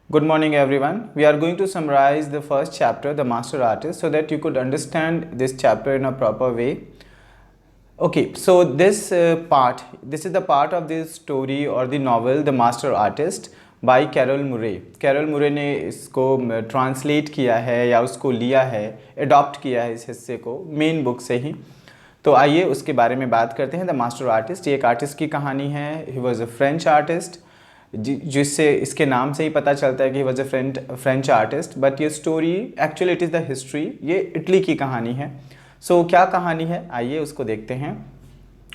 Good morning, everyone. We are going to summarize the first chapter, The Master Artist, so that you could understand this chapter in a proper way. Okay, so this is the part of this story or the novel, The Master Artist by Carol Murray. Carol Murray ने इसको translate किया है या उसको लिया है, adopt किया है इस हिस्से को मेन बुक से ही। तो आइए उसके बारे में बात करते हैं। द मास्टर आर्टिस्ट, ये एक आर्टिस्ट की कहानी है। He was a French artist, जिससे इसके नाम से ही पता चलता है कि he was a French artist. But ये story actually it is the history, ये इटली की कहानी है। सो क्या कहानी है, आइए उसको देखते हैं।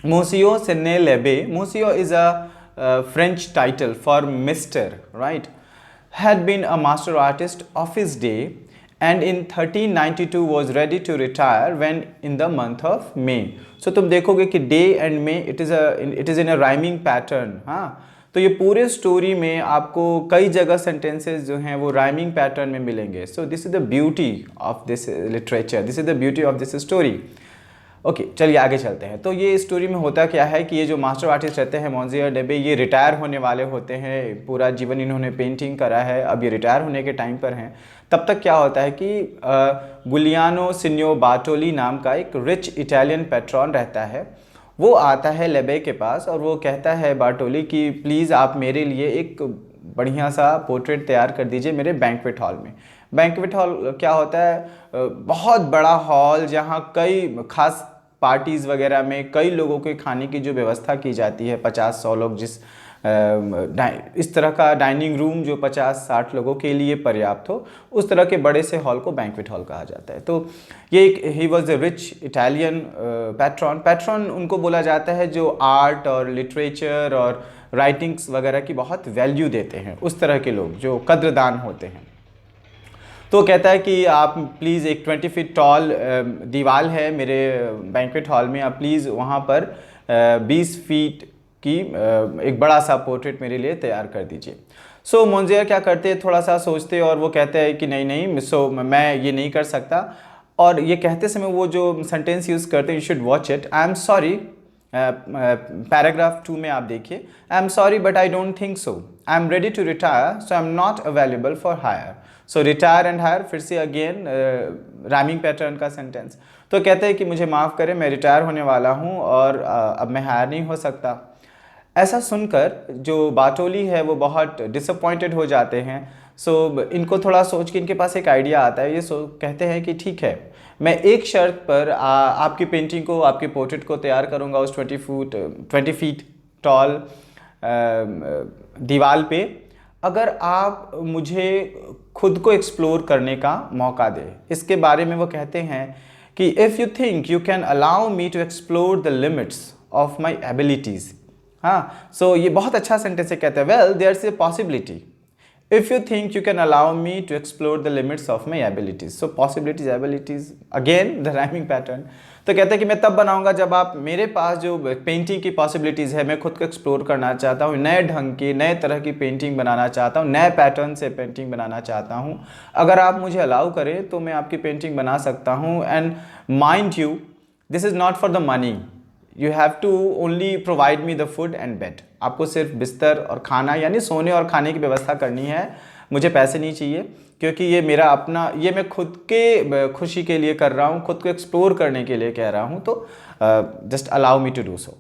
मोसियो सेने लेबे, Monsieur is a French title for mister, right, had been a master artist of his day and in 1392 was ready to retire when in the month of May. So तुम देखोगे कि day and May it is in a rhyming pattern. हाँ, तो ये पूरे story में आपको कई जगह सेंटेंसेस जो हैं वो राइमिंग पैटर्न में मिलेंगे। So this is the beauty of this literature, this is the beauty of this story. Okay, चलिए आगे चलते हैं। तो ये स्टोरी में होता क्या है कि ये जो मास्टर आर्टिस्ट रहते हैं मोंसियर डेबे, ये रिटायर होने वाले होते हैं। पूरा जीवन इन्होंने पेंटिंग करा है, अब ये रिटायर होने के टाइम पर हैं। तब तक क्या होता है कि गुलियानो सिन्यो बार्टोली नाम का एक रिच इटालियन पैट्रॉन रहता है। वो आता है लेबे के पास और वो कहता है बार्टोली कि प्लीज़ आप मेरे लिए एक बढ़िया सा पोर्ट्रेट तैयार कर दीजिए मेरे बैंक्वेट हॉल में। बैंक्वेट हॉल क्या होता है, बहुत बड़ा हॉल जहाँ कई खास पार्टीज़ वगैरह में कई लोगों के खाने की जो व्यवस्था की जाती है, 50-100 लोग इस तरह का डाइनिंग रूम जो 50-60 लोगों के लिए पर्याप्त हो, उस तरह के बड़े से हॉल को बैंक्वेट हॉल कहा जाता है। तो ये एक ही was a rich Italian patron उनको बोला जाता है जो आर्ट और लिटरेचर और राइटिंग्स वगैरह की बहुत वैल्यू देते हैं, उस तरह के लोग जो कद्रदान होते हैं। तो कहता है कि आप प्लीज़ एक 20 फीट टॉल दीवार है मेरे बैंक्वेट हॉल में, आप प्लीज़ वहाँ पर 20 फीट की एक बड़ा सा पोर्ट्रेट मेरे लिए तैयार कर दीजिए। सो मोंजियर क्या करते हैं, थोड़ा सा सोचते और वो कहते हैं कि नहीं नहीं, सो मैं ये नहीं कर सकता। और ये कहते समय वो जो सेंटेंस यूज़ करते हैं, you should watch it, I am sorry. Paragraph 2 में आप देखिए, I am sorry but I don't think so, I am ready to retire so I am not available for hire. So retire and hire फिर से again rhyming pattern का sentence. तो कहते हैं कि मुझे माफ़ करें, मैं रिटायर होने वाला हूँ और अब मैं हायर नहीं हो सकता। ऐसा सुनकर जो बाटोली है वो बहुत डिसअपॉइंटेड हो जाते हैं। सो इनको थोड़ा सोच के इनके पास एक आइडिया आता है। ये कहते हैं कि ठीक है, मैं एक शर्त पर आपकी पेंटिंग को, आपके पोर्ट्रेट को तैयार करूँगा उस 20 फीट टॉल दीवार पे, अगर आप मुझे खुद को एक्सप्लोर करने का मौका दें। इसके बारे में वो कहते हैं कि if you think you can allow me to explore the limits of my abilities. हाँ, सो ये बहुत अच्छा सेंटेंस है। कहते हैं well there is a possibility if you think you can allow me to explore the limits of my abilities. So possibilities, abilities, again the rhyming pattern. तो कहते हैं कि मैं तब बनाऊंगा जब आप मेरे पास जो पेंटिंग की पॉसिबिलिटीज़ है, मैं खुद को एक्सप्लोर करना चाहता हूँ, नए ढंग की नए तरह की पेंटिंग बनाना चाहता हूँ, नए पैटर्न से पेंटिंग बनाना चाहता हूँ। अगर आप मुझे अलाउ करें तो मैं आपकी पेंटिंग बना सकता हूँ। And mind you, this is not for the money, you have to only provide me the food and bed. आपको सिर्फ बिस्तर और खाना यानी सोने और खाने की व्यवस्था करनी है, मुझे पैसे नहीं चाहिए, क्योंकि ये मेरा अपना, ये मैं खुद के खुशी के लिए कर रहा हूँ, खुद को एक्सप्लोर करने के लिए कह रहा हूँ। तो just allow me to do so.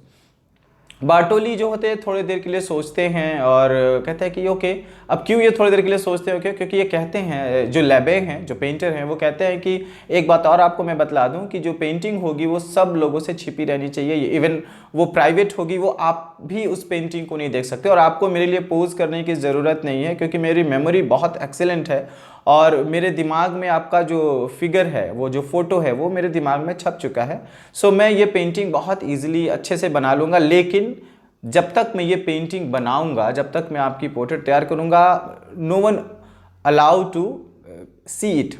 Bartoli जो होते हैं थोड़ी देर के लिए सोचते हैं और कहते हैं कि ओके। अब क्यों ये थोड़ी देर के लिए सोचते हैं, क्योंकि ये कहते हैं, जो लेबे हैं, जो पेंटर हैं, वो कहते हैं कि एक बात और आपको मैं बतला दूं कि जो पेंटिंग होगी वो सब लोगों से छिपी रहनी चाहिए, इवन वो प्राइवेट होगी, वो आप भी उस पेंटिंग को नहीं देख सकते और आपको मेरे लिए पोज करने की ज़रूरत नहीं है, क्योंकि मेरी मेमोरी बहुत एक्सेलेंट है और मेरे दिमाग में आपका जो फिगर है, वो जो फ़ोटो है, वो मेरे दिमाग में छप चुका है। सो मैं ये पेंटिंग बहुत ईजिली अच्छे से बना लूँगा, लेकिन जब तक मैं ये पेंटिंग बनाऊँगा, जब तक मैं आपकी पोर्ट्रेट तैयार करूँगा, no one allow to see it,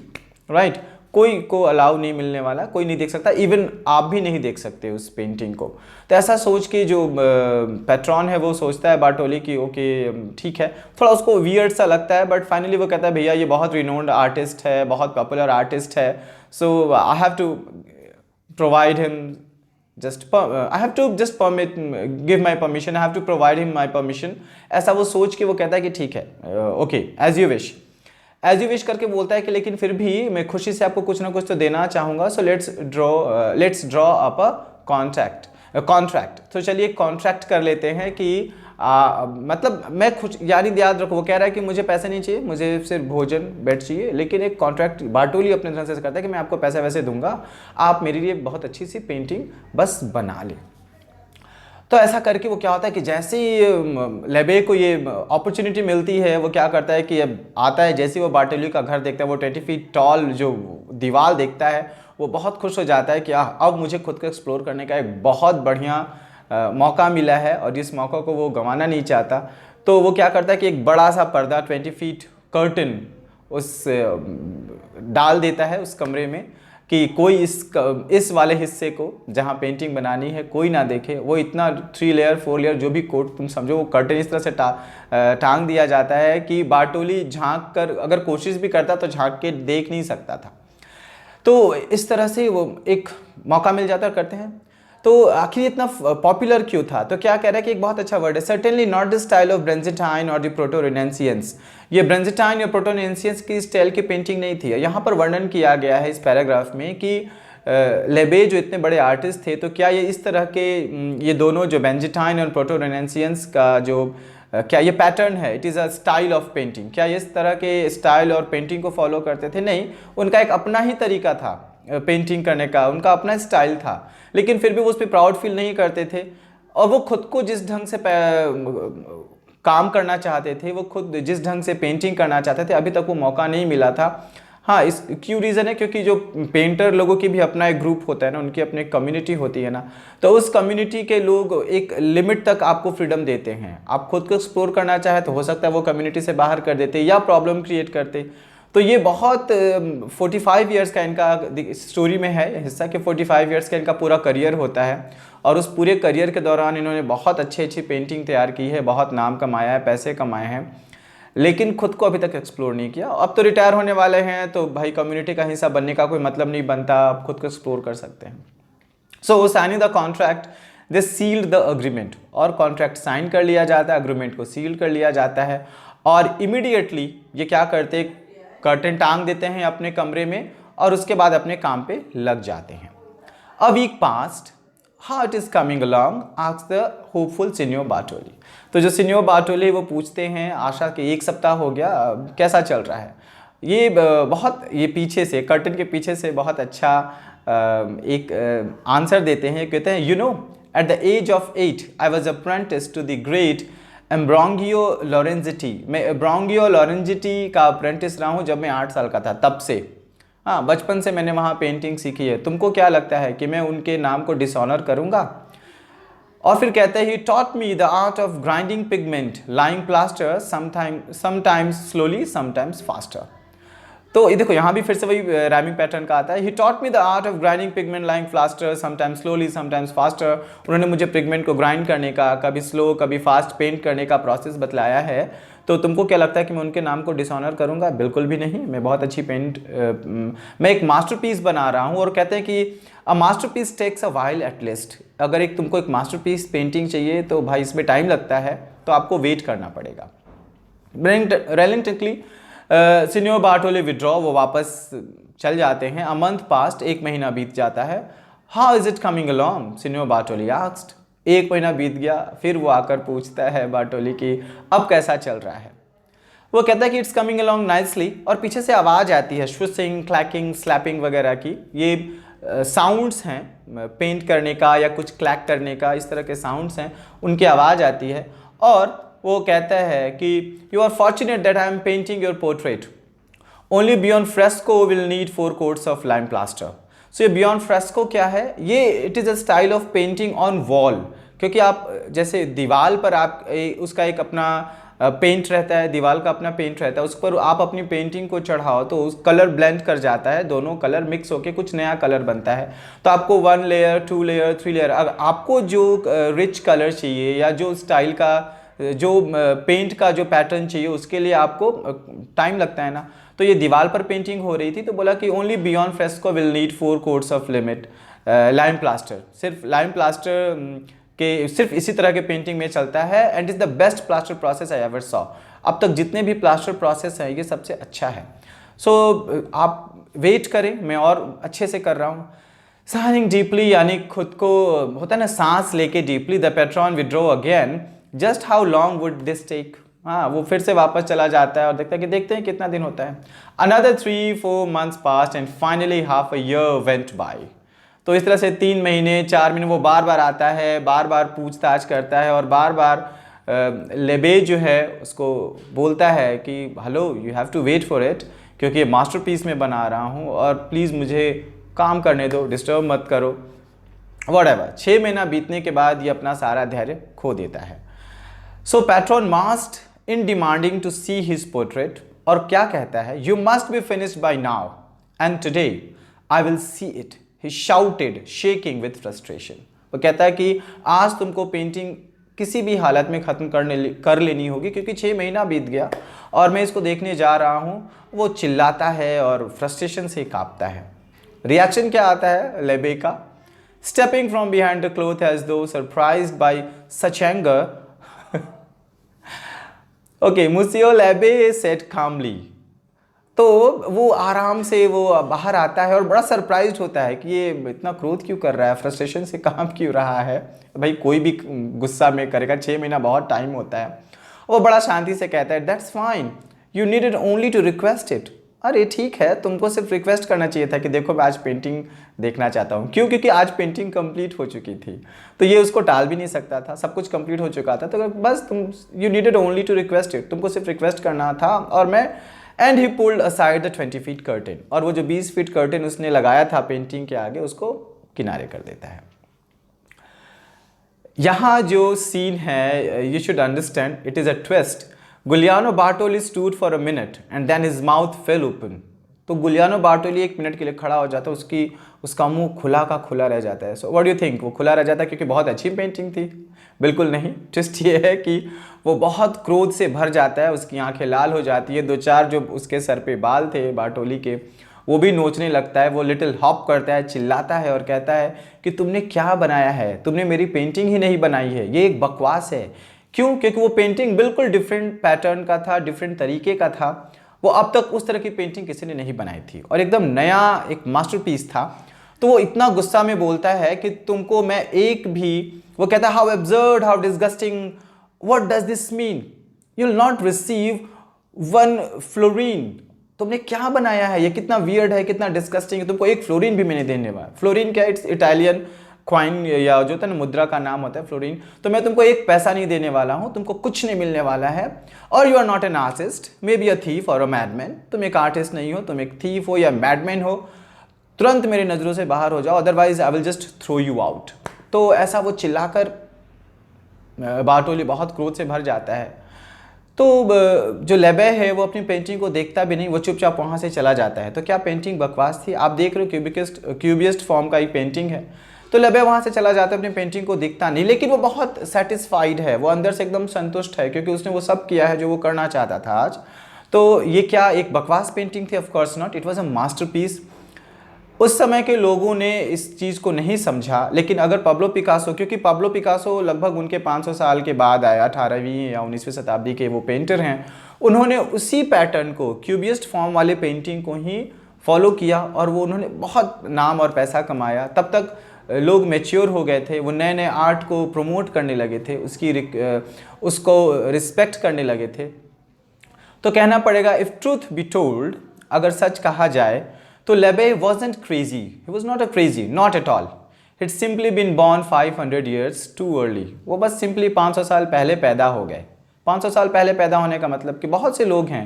right. कोई को अलाउ नहीं मिलने वाला, कोई नहीं देख सकता, इवन आप भी नहीं देख सकते उस पेंटिंग को। तो ऐसा सोच के जो पैट्रॉन है वो सोचता है बार्टोली की ओके ठीक है। थोड़ा उसको वियर्ड सा लगता है, बट फाइनली वो कहता है भैया ये बहुत रिनोन्ड आर्टिस्ट है, बहुत पॉपुलर आर्टिस्ट है, so I have to provide him just I have to just permit give my permission, I have to provide him my permission. ऐसा वो सोच के वो कहता है कि ठीक है, okay as you wish, as you wish करके बोलता है कि लेकिन फिर भी मैं खुशी से आपको कुछ ना कुछ तो देना चाहूँगा, so let's draw up a contract. तो चलिए कॉन्ट्रैक्ट कर लेते हैं कि मतलब मैं खुश, यानी याद रखो वो कह रहा है कि मुझे पैसे नहीं चाहिए, मुझे सिर्फ भोजन बेड चाहिए, लेकिन एक कॉन्ट्रैक्ट बारटोली अपने तरफ से करता है कि मैं आपको पैसे वैसे दूंगा, आप मेरे लिए बहुत अच्छी सी पेंटिंग बस बना लें। तो ऐसा करके वो क्या होता है कि जैसे ही लेबे को ये अपॉर्चुनिटी मिलती है, वो क्या करता है कि अब आता है, जैसे ही वो बार्टोली का घर देखता है, वो 20 फीट टॉल जो दीवार देखता है, वो बहुत खुश हो जाता है कि अब मुझे खुद को एक्सप्लोर करने का एक बहुत बढ़िया मौका मिला है और जिस मौका को वो गंवाना नहीं चाहता। तो वो क्या करता है कि एक बड़ा सा पर्दा 20 फीट कर्टन उस डाल देता है उस कमरे में कि कोई इस वाले हिस्से को जहाँ पेंटिंग बनानी है कोई ना देखे। वो इतना 3 लेयर 4 लेयर जो भी कोट तुम समझो, वो कर्टन इस तरह से टांग दिया जाता है कि बार्टोली झांक कर अगर कोशिश भी करता तो झांक के देख नहीं सकता था। तो इस तरह से वो एक मौका मिल जाता करते हैं। तो आखिर इतना पॉपुलर क्यों था? तो क्या कह रहा है कि एक बहुत अच्छा वर्ड है, certainly not the style of Byzantine और द प्रोटो-रेनेसियंस। ये ब्रेंजेटाइन या प्रोटो-रेनेसियंस की स्टाइल की पेंटिंग नहीं थी। यहाँ पर वर्णन किया गया है इस पैराग्राफ में कि लेबे जो इतने बड़े आर्टिस्ट थे, तो क्या ये इस तरह के ये दोनों जो ब्रेंजेटाइन और प्रोटो-रेनेसियंस का जो क्या ये पैटर्न है, it is a style of painting, क्या ये इस तरह के स्टाइल और पेंटिंग को फॉलो करते थे? नहीं, उनका एक अपना ही तरीका था पेंटिंग करने का, उनका अपना स्टाइल था, लेकिन फिर भी वो उस पर प्राउड फील नहीं करते थे। और वो खुद को जिस ढंग से काम करना चाहते थे, वो खुद जिस ढंग से पेंटिंग करना चाहते थे, अभी तक वो मौका नहीं मिला था। हाँ, इस क्यों रीज़न है, क्योंकि जो पेंटर लोगों की भी अपना एक ग्रुप होता है ना, उनकी अपनी कम्युनिटी होती है ना, तो उस कम्युनिटी के लोग एक लिमिट तक आपको फ्रीडम देते हैं। आप खुद को एक्सप्लोर करना चाहे तो हो सकता है वो कम्युनिटी से बाहर कर देते या प्रॉब्लम क्रिएट करते। तो ये बहुत 45 ईयर्स का इनका स्टोरी में है हिस्सा कि 45 ईयर्स का इनका पूरा करियर होता है और उस पूरे करियर के दौरान इन्होंने बहुत अच्छी पेंटिंग तैयार की है, बहुत नाम कमाया है, पैसे कमाए हैं, लेकिन खुद को अभी तक एक्सप्लोर नहीं किया। अब तो रिटायर होने वाले हैं, तो भाई कम्युनिटी का हिस्सा बनने का कोई मतलब नहीं बनता, आप खुद को एक्सप्लोर कर सकते हैं। So signing the contract, they sealed the agreement, और कॉन्ट्रैक्ट साइन कर लिया जाता है, अग्रीमेंट को सील कर लिया जाता है, और इमीडिएटली ये क्या करते, कर्टन टांग देते हैं अपने कमरे में और उसके बाद अपने काम पे लग जाते हैं। A week passed, how it is coming along, asks the hopeful senior Bartoli. तो जो सिनियर बार्टोली वो पूछते हैं आशा के 1 सप्ताह हो गया, कैसा चल रहा है? ये बहुत, ये पीछे से कर्टन के पीछे से बहुत अच्छा एक आंसर देते हैं। कहते हैं, you know at the age of 8 I was apprentice to the great Ambrogio Lorenzetti. मैं एम्ब्रोंगियो लॉरेंजिटी का अप्रेंटिस रहा हूँ जब मैं 8 साल का था, तब से। हाँ, बचपन से मैंने वहाँ पेंटिंग सीखी है। तुमको क्या लगता है कि मैं उनके नाम को डिसऑनर करूँगा? और फिर कहते हैं, he taught me the art of grinding pigment lying plaster, sometimes slowly sometimes faster. तो ये देखो, यहाँ भी फिर से वही राइमिंग पैटर्न का आता है। He taught me the art of grinding pigment lying plaster, sometimes slowly sometimes faster. उन्होंने मुझे पिगमेंट को ग्राइंड करने का, कभी स्लो कभी फास्ट पेंट करने का प्रोसेस बतलाया है। तो तुमको क्या लगता है कि मैं उनके नाम को डिसऑनर करूँगा? बिल्कुल भी नहीं। मैं बहुत अच्छी मैं एक मास्टरपीस बना रहा हूँ। और कहते हैं कि a masterpiece takes a while at least. अगर तुमको एक मास्टरपीस पेंटिंग चाहिए तो भाई इसमें टाइम लगता है, तो आपको वेट करना पड़ेगा। रेलेंटेंटली सिनियर बार्टोली विड्रॉ, वो वापस चल जाते हैं। अ मंथ पास्ट, 1 महीना बीत जाता है। How is it coming along, senior Bartoli asked. 1 महीना बीत गया, फिर वो आकर पूछता है बार्टोली कि अब कैसा चल रहा है? वो कहता है कि इट्स कमिंग अलोंग नाइसली, और पीछे से आवाज़ आती है स्विशिंग, क्लैकिंग, स्लैपिंग वगैरह की। ये साउंड्स हैं पेंट करने का या कुछ क्लैक करने का, इस तरह के साउंड्स हैं, उनकी आवाज़ आती है। और वो कहता है कि you are fortunate that I am painting your portrait, only beyond fresco will need 4 coats of lime plaster. So ये बियॉन्ड फ्रेस्को क्या है? ये it is a style of painting on wall, क्योंकि आप जैसे दीवार पर आप उसका एक अपना पेंट रहता है, दीवार का अपना पेंट रहता है, उस पर आप अपनी पेंटिंग को चढ़ाओ तो उस कलर ब्लेंड कर जाता है, दोनों कलर मिक्स होके कुछ नया कलर बनता है। तो आपको 1 लेयर 2 लेयर 3 लेयर, अगर आपको जो रिच कलर चाहिए या जो स्टाइल का जो पेंट का जो पैटर्न चाहिए, उसके लिए आपको टाइम लगता है ना। तो ये दीवार पर पेंटिंग हो रही थी, तो बोला कि only beyond fresco will need 4 coats of limit lime plaster, सिर्फ लाइम प्लास्टर के सिर्फ इसी तरह के पेंटिंग में चलता है and is the best plaster process I ever saw. अब तक जितने भी प्लास्टर प्रोसेस हैं ये सबसे अच्छा है। सो आप वेट करें, मैं और अच्छे से कर रहा हूँ। साइनिंग डीपली यानी खुद को होता है ना सांस लेके deeply, the patron withdraw again, just how long would this take. हाँ, वो फिर से वापस चला जाता है और देखते हैं कितना दिन होता है। Another 3-4 months past and finally half a year went by. तो इस तरह से 3 महीने 4 महीने वो बार बार आता है, बार बार पूछताछ करता है और बार बार लेबे जो है उसको बोलता है कि hello you have to wait for it, क्योंकि ये मास्टरपीस में बना रहा हूँ और प्लीज़ मुझे काम करने दो, डिस्टर्ब मत करो, व्हाटएवर। 6 महीना बीतने के बाद ये अपना सारा धैर्य खो देता है। So patron must in demanding to see his portrait, और क्या कहता है, you must be finished by now and today I will see it, he shouted shaking with frustration. वो कहता है कि आज तुमको पेंटिंग किसी भी हालत में ख़त्म कर लेनी होगी, क्योंकि 6 महीना बीत गया और मैं इसको देखने जा रहा हूँ। वो चिल्लाता है और फ्रस्ट्रेशन से कांपता है। रिएक्शन क्या आता है लेबे का, stepping from behind the cloth as though surprised by such anger. Okay, monsieur Lebe said calmly. तो वो आराम से वो बाहर आता है और बड़ा सरप्राइज्ड होता है कि ये इतना क्रोध क्यों कर रहा है, फ्रस्ट्रेशन से काम क्यों रहा है। भाई कोई भी गुस्सा में करेगा, 6 महीना बहुत टाइम होता है। वो बड़ा शांति से कहता है that's fine, you needed only to request it. अरे ठीक है, तुमको सिर्फ रिक्वेस्ट करना चाहिए था कि देखो मैं आज पेंटिंग देखना चाहता हूँ। क्यों? क्योंकि आज पेंटिंग कंप्लीट हो चुकी थी, तो ये उसको टाल भी नहीं सकता था, सब कुछ कंप्लीट हो चुका था। तो बस तुम you needed only to request it, तुमको सिर्फ रिक्वेस्ट करना था और मैं। And he pulled aside the 20 feet curtain, और वो जो 20 feet कर्टेन उसने लगाया था पेंटिंग के आगे उसको किनारे कर देता है। यहाँ जो सीन है, you should understand it is a twist. Giuliano Bartoli stood for a minute and then his mouth fell open. तो गुलियानो बार्टोली 1 मिनट के लिए खड़ा हो जाता है, उसका मुंह खुला का खुला रह जाता है। So what do you think, वो खुला रह जाता है क्योंकि बहुत अच्छी पेंटिंग थी? बिल्कुल नहीं। ट्विस्ट ये है कि वो बहुत क्रोध से भर जाता है, उसकी आंखें लाल हो जाती है, 2-4 जो उसके सर पे बाल थे बार्टोली के वो भी नोचने लगता है। वो लिटिल हॉप करता है, चिल्लाता है और कहता है कि तुमने क्या बनाया है, तुमने मेरी पेंटिंग ही नहीं बनाई है, ये एक बकवास है। क्यों? क्योंकि वो पेंटिंग बिल्कुल डिफरेंट पैटर्न का था, डिफरेंट तरीके का था। वो अब तक उस तरह की पेंटिंग किसी ने नहीं बनाई थी और एकदम नया एक मास्टरपीस था। तो वो इतना गुस्सा में बोलता है कि तुमको मैं एक भी, वो कहता है how absurd, how disgusting, what does this mean, you will not receive 1 fluorine. तुमने क्या बनाया है, ये कितना वियर्ड है, कितना डिस्गस्टिंग है, तुमको 1 फ्लोरीन भी मैंने देने वाला। फ्लोरीन क्या, इट्स इटालियन क्वाइन या जो होता है ना मुद्रा का नाम होता है फ्लोरीन। तो मैं तुमको 1 पैसा नहीं देने वाला हूँ, तुमको कुछ नहीं मिलने वाला है। और you are not an artist, maybe a thief और अ मैडमैन। तुम एक आर्टिस्ट नहीं हो, तुम एक थीफ हो या मैडमैन हो, तुरंत मेरी नज़रों से बाहर हो जाओ, otherwise I will just throw you out. तो ऐसा वो चिल्लाकर बार्टोली बहुत क्रोध से भर जाता है। तो जो लेबे है वो अपनी पेंटिंग को देखता भी नहीं, वो चुपचाप वहाँ से चला जाता है। तो क्या पेंटिंग बकवास थी? आप देख रहे हो क्यूबिस्ट फॉर्म का एक पेंटिंग है। तो लेबे वहाँ से चला जाता है, अपनी पेंटिंग को दिखता नहीं, लेकिन वो बहुत सेटिस्फाइड है, वो अंदर से एकदम संतुष्ट है क्योंकि उसने वो सब किया है जो वो करना चाहता था आज। तो ये क्या एक बकवास पेंटिंग थी? Of course not, it was a masterpiece. उस समय के लोगों ने इस चीज़ को नहीं समझा, लेकिन अगर पाब्लो पिकासो, क्योंकि पाब्लो पिकासो लगभग उनके 500 साल के बाद आया, 18वीं या 19वीं शताब्दी के वो पेंटर हैं, उन्होंने उसी पैटर्न को, क्यूबिस्ट फॉर्म वाले पेंटिंग को ही फॉलो किया और वो उन्होंने बहुत नाम और पैसा कमाया। तब तक लोग मैच्योर हो गए थे, वो नए नए आर्ट को प्रमोट करने लगे थे, उसको रिस्पेक्ट करने लगे थे। तो कहना पड़ेगा, इफ़ ट्रूथ बी टोल्ड, अगर सच कहा जाए तो लेबे wasn't crazy, he was not a crazy, not at all. He'd simply been born 500 years too early. वो बस सिंपली 500 साल पहले पैदा हो गए। 500 साल पहले पैदा होने का मतलब कि बहुत से लोग हैं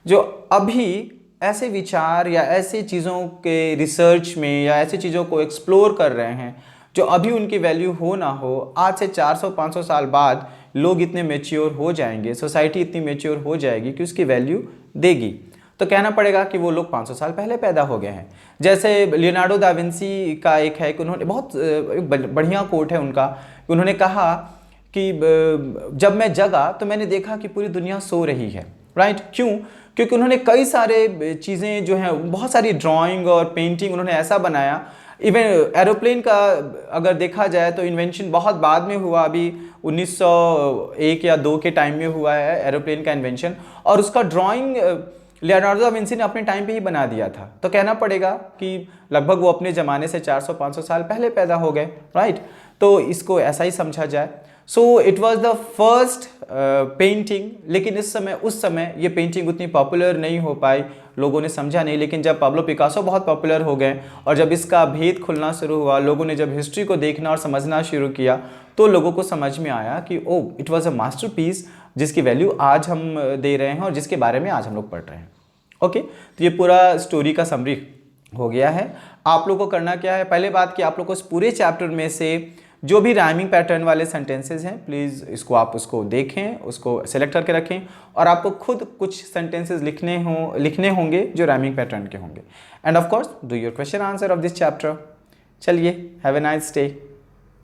जो अभी ऐसे विचार या ऐसी चीज़ों के रिसर्च में या ऐसी चीज़ों को एक्सप्लोर कर रहे हैं जो अभी उनकी वैल्यू हो ना हो, आज से 400-500 साल बाद लोग इतने मेच्योर हो जाएंगे, सोसाइटी इतनी मेच्योर हो जाएगी कि उसकी वैल्यू देगी। तो कहना पड़ेगा कि वो लोग 500 साल पहले पैदा हो गए हैं। जैसे लियोनार्डो दा विंसी का एक है कि उन्होंने बहुत बढ़िया कोट है उनका, उन्होंने कहा कि जब मैं जगा तो मैंने देखा कि पूरी दुनिया सो रही है। राइट? क्यों? क्योंकि उन्होंने कई सारे चीज़ें जो हैं, बहुत सारी ड्राइंग और पेंटिंग उन्होंने ऐसा बनाया इवन एरोप्लेन का अगर देखा जाए तो इन्वेंशन बहुत बाद में हुआ, अभी 1901 या 2 के टाइम में हुआ है एरोप्लेन का इन्वेंशन, और उसका ड्राइंग लियोनार्डो दा विंसी ने अपने टाइम पे ही बना दिया था। तो कहना पड़ेगा कि लगभग वो अपने ज़माने से 400-500 साल पहले पैदा हो गए, राइट। तो इसको ऐसा ही समझा जाए। So it was the first painting, लेकिन उस समय ये पेंटिंग उतनी पॉपुलर नहीं हो पाई, लोगों ने समझा नहीं। लेकिन जब पाब्लो पिकासो बहुत पॉपुलर हो गए और जब इसका भेद खुलना शुरू हुआ, लोगों ने जब हिस्ट्री को देखना और समझना शुरू किया, तो लोगों को समझ में आया कि ओ इट वॉज अ मास्टरपीस जिसकी वैल्यू आज हम दे रहे हैं और जिसके बारे में आज हम लोग पढ़ रहे हैं। ओके, तो ये पूरा स्टोरी का समरी हो गया है। आप लोग को करना क्या है, पहले बात कि आप लोग को इस पूरे चैप्टर में से जो भी राइमिंग पैटर्न वाले सेंटेंसेस हैं, प्लीज़ इसको आप उसको देखें, उसको सेलेक्ट करके रखें, और आपको खुद कुछ सेंटेंसेस लिखने होंगे जो राइमिंग पैटर्न के होंगे। End of course do your question answer of this chapter. चलिए, हैव ए नाइस डे।